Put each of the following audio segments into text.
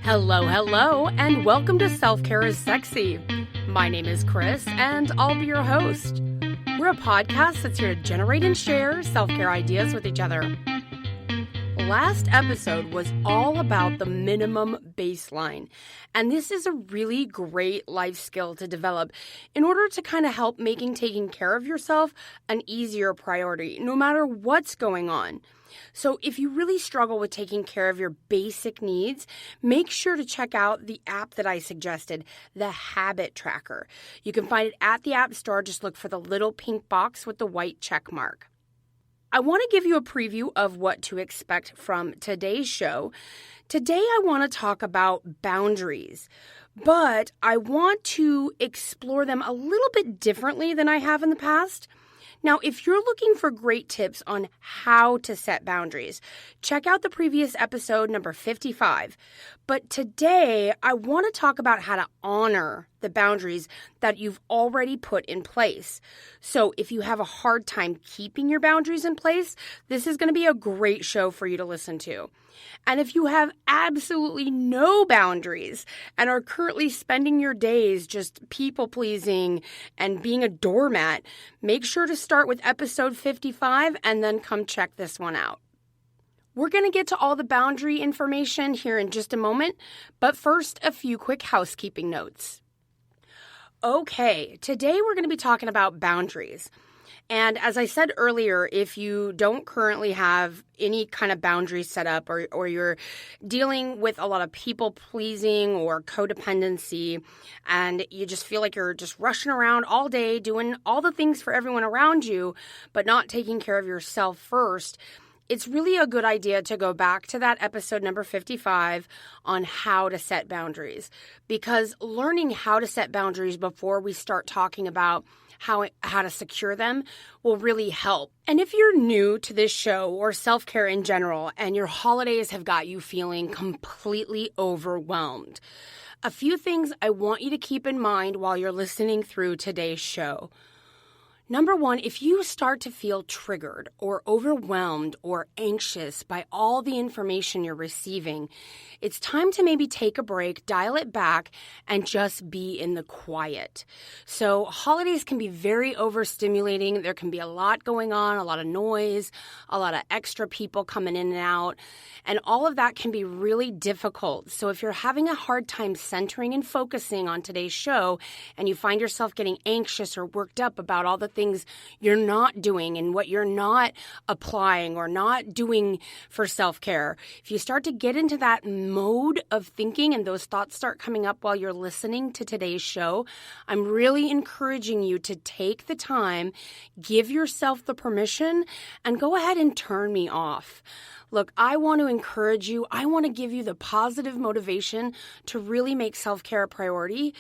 Hello, and welcome to Self-Care is Sexy. My name is Chris, and I'll be your host. We're a podcast that's here to generate and share self-care ideas with each other. Last episode was all about the minimum baseline, and this is a really great life skill to develop in order to kind of help making taking care of yourself an easier priority, no matter what's going on. So if you really struggle with taking care of your basic needs, make sure to check out the app that I suggested, the Habit Tracker. You can find it at the App Store. Just look for the little pink box with the white check mark. I want to give you a preview of what to expect from today's show. Today I want to talk about boundaries, but I want to explore them a little bit differently than I have in the past. Now, if you're looking for great tips on how to set boundaries, check out the previous episode, number 55. But today, I want to talk about how to honor the boundaries that you've already put in place. So if you have a hard time keeping your boundaries in place, this is going to be a great show for you to listen to. And if you have absolutely no boundaries and are currently spending your days just people-pleasing and being a doormat, make sure to start with episode 55 and then come check this one out. We're going to get to all the boundary information here in just a moment, but first, a few quick housekeeping notes. Okay, today we're going to be talking about boundaries. And as I said earlier, if you don't currently have any kind of boundaries set up or you're dealing with a lot of people pleasing or codependency and you just feel like you're just rushing around all day doing all the things for everyone around you, but not taking care of yourself first, it's really a good idea to go back to that episode number 55 on how to set boundaries, because learning how to set boundaries before we start talking about how to secure them will really help. And if you're new to this show or self-care in general and your holidays have got you feeling completely overwhelmed, a few things I want you to keep in mind while you're listening through today's show. Number one, if you start to feel triggered or overwhelmed or anxious by all the information you're receiving, it's time to maybe take a break, dial it back, and just be in the quiet. So holidays can be very overstimulating. There can be a lot going on, a lot of noise, a lot of extra people coming in and out, and all of that can be really difficult. So if you're having a hard time centering and focusing on today's show and you find yourself getting anxious or worked up about all the things you're not doing and what you're not applying or not doing for self-care, if you start to get into that mode of thinking and those thoughts start coming up while you're listening to today's show, I'm really encouraging you to take the time, give yourself the permission, and go ahead and turn me off. Look, I want to encourage you. I want to give you the positive motivation to really make self-care a priority,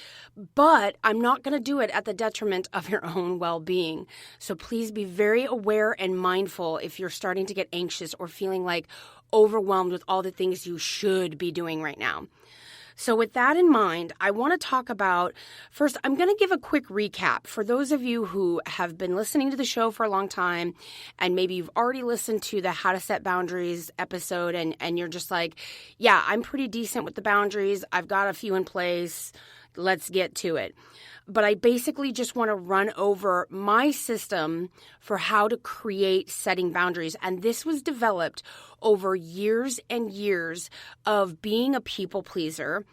but I'm not going to do it at the detriment of your own well-being. So please be very aware and mindful if you're starting to get anxious or feeling like overwhelmed with all the things you should be doing right now. So with that in mind, I want to talk about, first, I'm going to give a quick recap for those of you who have been listening to the show for a long time, and maybe you've already listened to the How to Set Boundaries episode, and you're just like, yeah, I'm pretty decent with the boundaries. I've got a few in place. Let's get to it. But I basically just want to run over my system for how to create setting boundaries. And this was developed over years and years of being a people pleaser,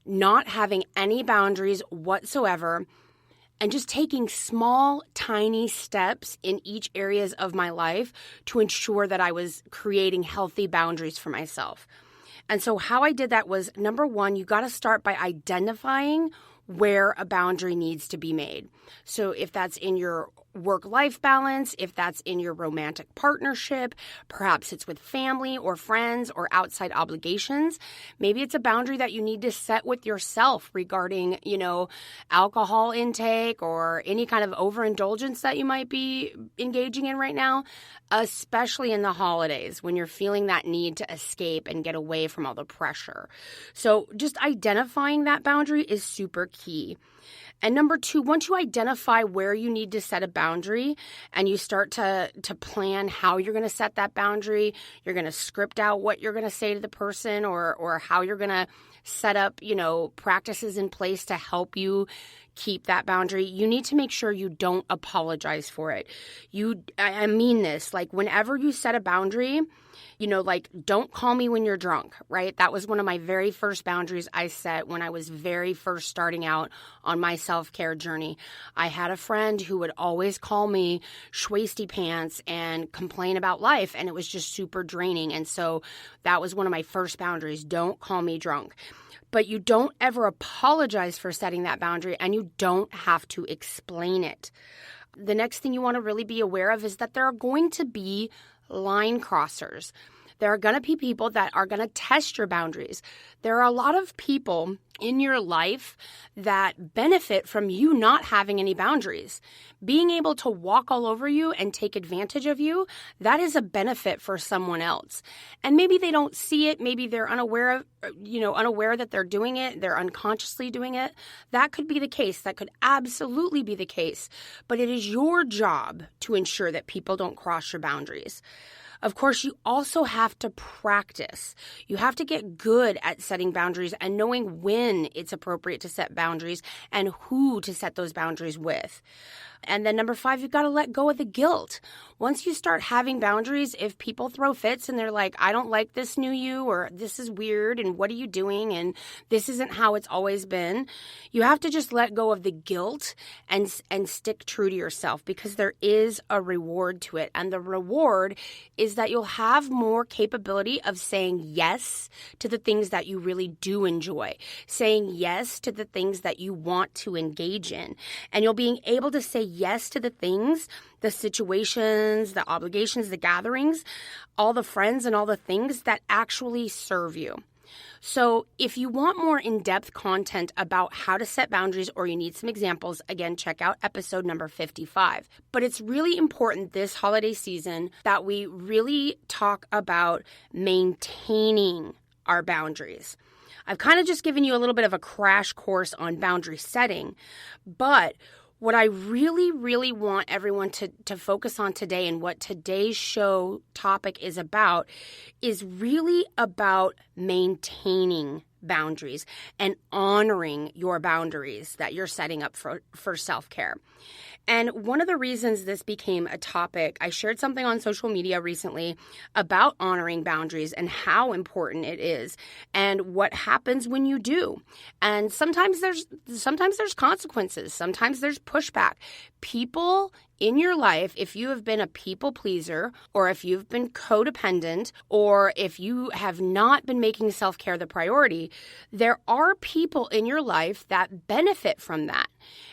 not having any boundaries whatsoever, and just taking small, tiny steps in each areas of my life to ensure that I was creating healthy boundaries for myself. And so how I did that was, number one, you got to start by identifying where a boundary needs to be made. So if that's in your work-life balance, if that's in your romantic partnership, perhaps it's with family or friends or outside obligations, maybe it's a boundary that you need to set with yourself regarding, alcohol intake or any kind of overindulgence that you might be engaging in right now, especially in the holidays when you're feeling that need to escape and get away from all the pressure. So just identifying that boundary is super key. And number 2, once you identify where you need to set a boundary and you start to plan how you're going to set that boundary, you're going to script out what you're going to say to the person or how you're going to set up, practices in place to help you keep that boundary. You need to make sure you don't apologize for it. I mean this, like whenever you set a boundary, don't call me when you're drunk, right? That was one of my very first boundaries I set when I was very first starting out on my self-care journey. I had a friend who would always call me schwasty pants and complain about life, and it was just super draining. And so that was one of my first boundaries. Don't call me drunk. But you don't ever apologize for setting that boundary, and you don't have to explain it. The next thing you want to really be aware of is that there are going to be line crossers. There are going to be people that are going to test your boundaries. There are a lot of people in your life that benefit from you not having any boundaries. Being able to walk all over you and take advantage of you, that is a benefit for someone else. And maybe they don't see it. Maybe they're unaware that they're doing it. They're unconsciously doing it. That could be the case. That could absolutely be the case. But it is your job to ensure that people don't cross your boundaries. Of course, you also have to practice. You have to get good at setting boundaries and knowing when it's appropriate to set boundaries and who to set those boundaries with. And then number 5, you've got to let go of the guilt. Once you start having boundaries, if people throw fits and they're like, I don't like this new you, or this is weird, and what are you doing, and this isn't how it's always been, you have to just let go of the guilt and stick true to yourself, because there is a reward to it. And the reward is that you'll have more capability of saying yes to the things that you really do enjoy, saying yes to the things that you want to engage in. And you'll be able to say yes to the things, the situations, the obligations, the gatherings, all the friends and all the things that actually serve you. So if you want more in-depth content about how to set boundaries, or you need some examples, again, check out episode number 55. But it's really important this holiday season that we really talk about maintaining our boundaries. I've kind of just given you a little bit of a crash course on boundary setting, but what I really, really want everyone to focus on today, and what today's show topic is really about maintaining boundaries and honoring your boundaries that you're setting up for self-care. And one of the reasons this became a topic, I shared something on social media recently about honoring boundaries and how important it is and what happens when you do. And sometimes there's consequences. Sometimes there's pushback. People in your life, if you have been a people pleaser, or if you've been codependent, or if you have not been making self-care the priority, there are people in your life that benefit from that.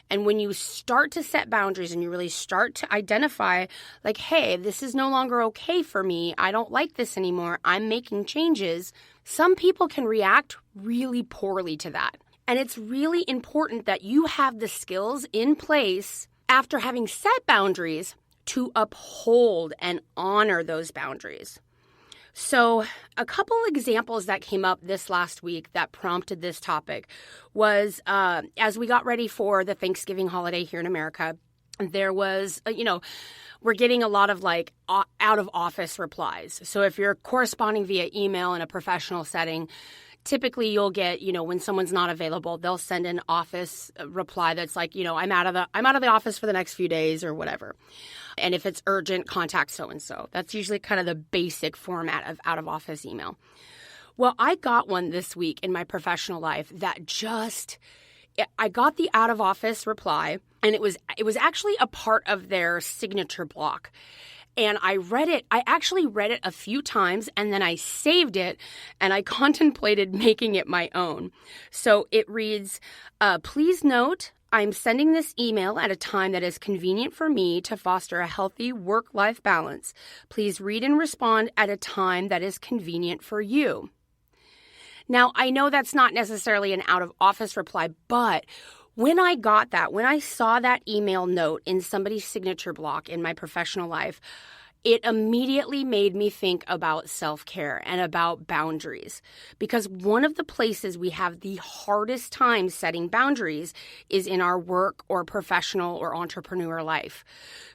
And when you start to set boundaries and you really start to identify, like, hey, this is no longer okay for me, I don't like this anymore, I'm making changes, some people can react really poorly to that. And it's really important that you have the skills in place after having set boundaries to uphold and honor those boundaries. So a couple examples that came up this last week that prompted this topic was as we got ready for the Thanksgiving holiday here in America, there was, we're getting a lot of out of office replies. So if you're corresponding via email in a professional setting, typically you'll get, when someone's not available, they'll send an office reply that's like, I'm out of the office for the next few days or whatever. And if it's urgent, contact so-and-so. That's usually kind of the basic format of out of office email. Well, I got one this week in my professional life that I got the out of office reply, and it was actually a part of their signature block. And I actually read it a few times, and then I saved it, and I contemplated making it my own. So it reads, please note, I'm sending this email at a time that is convenient for me to foster a healthy work-life balance. Please read and respond at a time that is convenient for you. Now, I know that's not necessarily an out-of-office reply, but when I saw that email note in somebody's signature block in my professional life, it immediately made me think about self-care and about boundaries, because one of the places we have the hardest time setting boundaries is in our work or professional or entrepreneur life.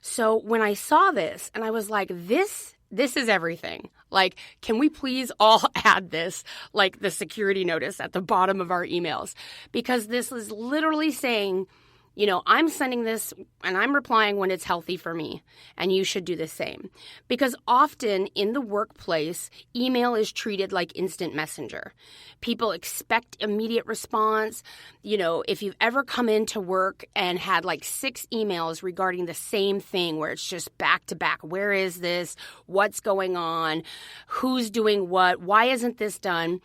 So when I saw this and I was like, this is everything. Like, can we please all add this, like the security notice at the bottom of our emails? Because this is literally saying, I'm sending this and I'm replying when it's healthy for me, and you should do the same. Because often in the workplace, email is treated like instant messenger. People expect immediate response. If you've ever come into work and had like 6 emails regarding the same thing where it's just back to back, where is this? What's going on? Who's doing what? Why isn't this done?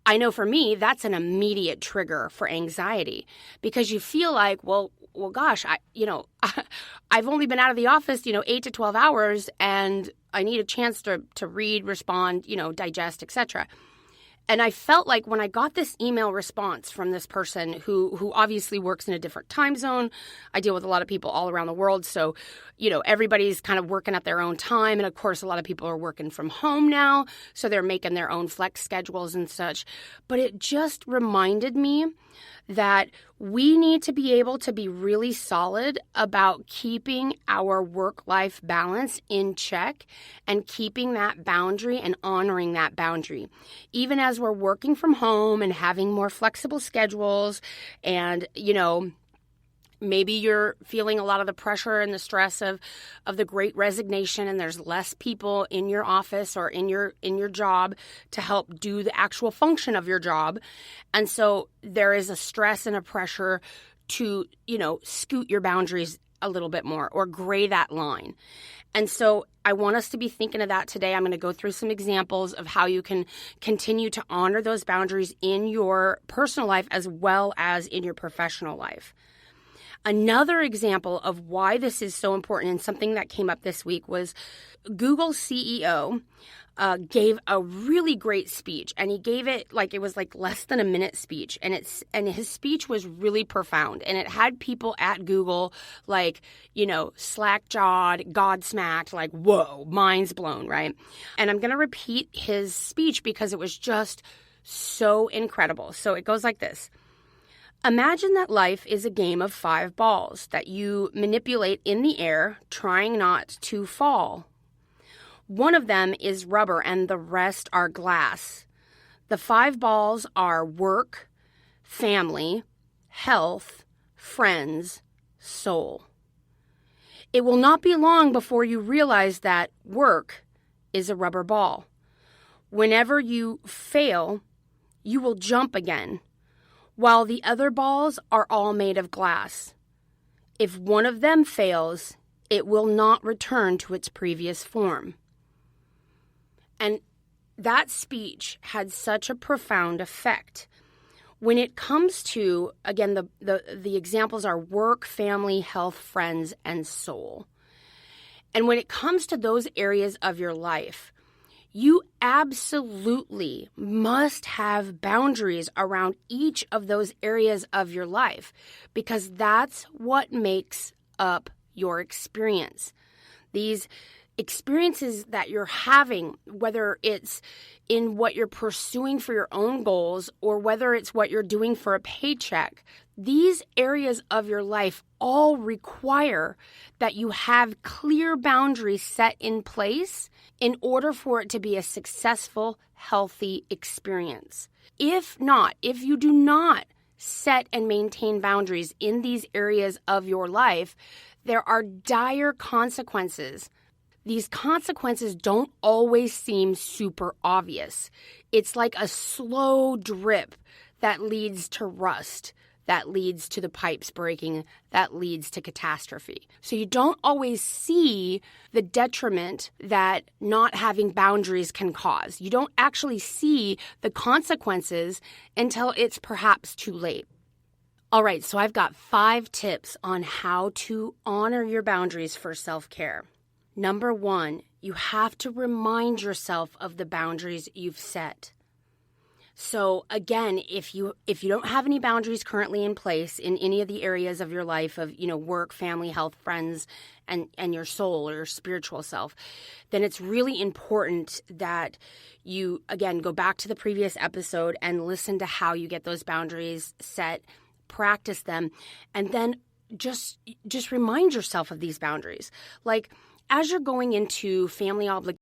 I know for me, that's an immediate trigger for anxiety, because you feel like, well, gosh, I've only been out of the office, 8 to 12 hours, and I need a chance to read, respond, digest, etc. And I felt like when I got this email response from this person who obviously works in a different time zone, I deal with a lot of people all around the world. So, everybody's kind of working at their own time. And of course, a lot of people are working from home now. So they're making their own flex schedules and such. But it just reminded me that we need to be able to be really solid about keeping our work-life balance in check and keeping that boundary and honoring that boundary. Even as we're working from home and having more flexible schedules and, maybe you're feeling a lot of the pressure and the stress of the Great Resignation, and there's less people in your office or in your job to help do the actual function of your job. And so there is a stress and a pressure to, scoot your boundaries a little bit more or gray that line. And so I want us to be thinking of that today. I'm going to go through some examples of how you can continue to honor those boundaries in your personal life as well as in your professional life. Another example of why this is so important, and something that came up this week, was Google's CEO gave a really great speech, and he gave it it was less than a minute speech, and his speech was really profound, and it had people at Google slack-jawed, godsmacked, whoa, minds blown, right? And I'm going to repeat his speech because it was just so incredible. So it goes like this. Imagine that life is a game of 5 balls that you manipulate in the air, trying not to fall. One of them is rubber and the rest are glass. The 5 balls are work, family, health, friends, soul. It will not be long before you realize that work is a rubber ball. Whenever you fail, you will jump again, while the other balls are all made of glass. If one of them fails, it will not return to its previous form. And that speech had such a profound effect. When it comes to, again, the examples are work, family, health, friends, and soul. And when it comes to those areas of your life, you absolutely must have boundaries around each of those areas of your life, because that's what makes up your experience. These experiences that you're having, whether it's in what you're pursuing for your own goals or whether it's what you're doing for a paycheck, these areas of your life all require that you have clear boundaries set in place in order for it to be a successful, healthy experience. If you do not set and maintain boundaries in these areas of your life, there are dire consequences. These consequences don't always seem super obvious. It's like a slow drip that leads to rust, that leads to the pipes breaking, that leads to catastrophe. So you don't always see the detriment that not having boundaries can cause. You don't actually see the consequences until it's perhaps too late. All right, so I've got 5 tips on how to honor your boundaries for self-care. Number 1, you have to remind yourself of the boundaries you've set. So again, if you don't have any boundaries currently in place in any of the areas of your life of, work, family, health, friends, and your soul or your spiritual self, then it's really important that you, again, go back to the previous episode and listen to how you get those boundaries set, practice them, and then just remind yourself of these boundaries. Like, as you're going into family obligations,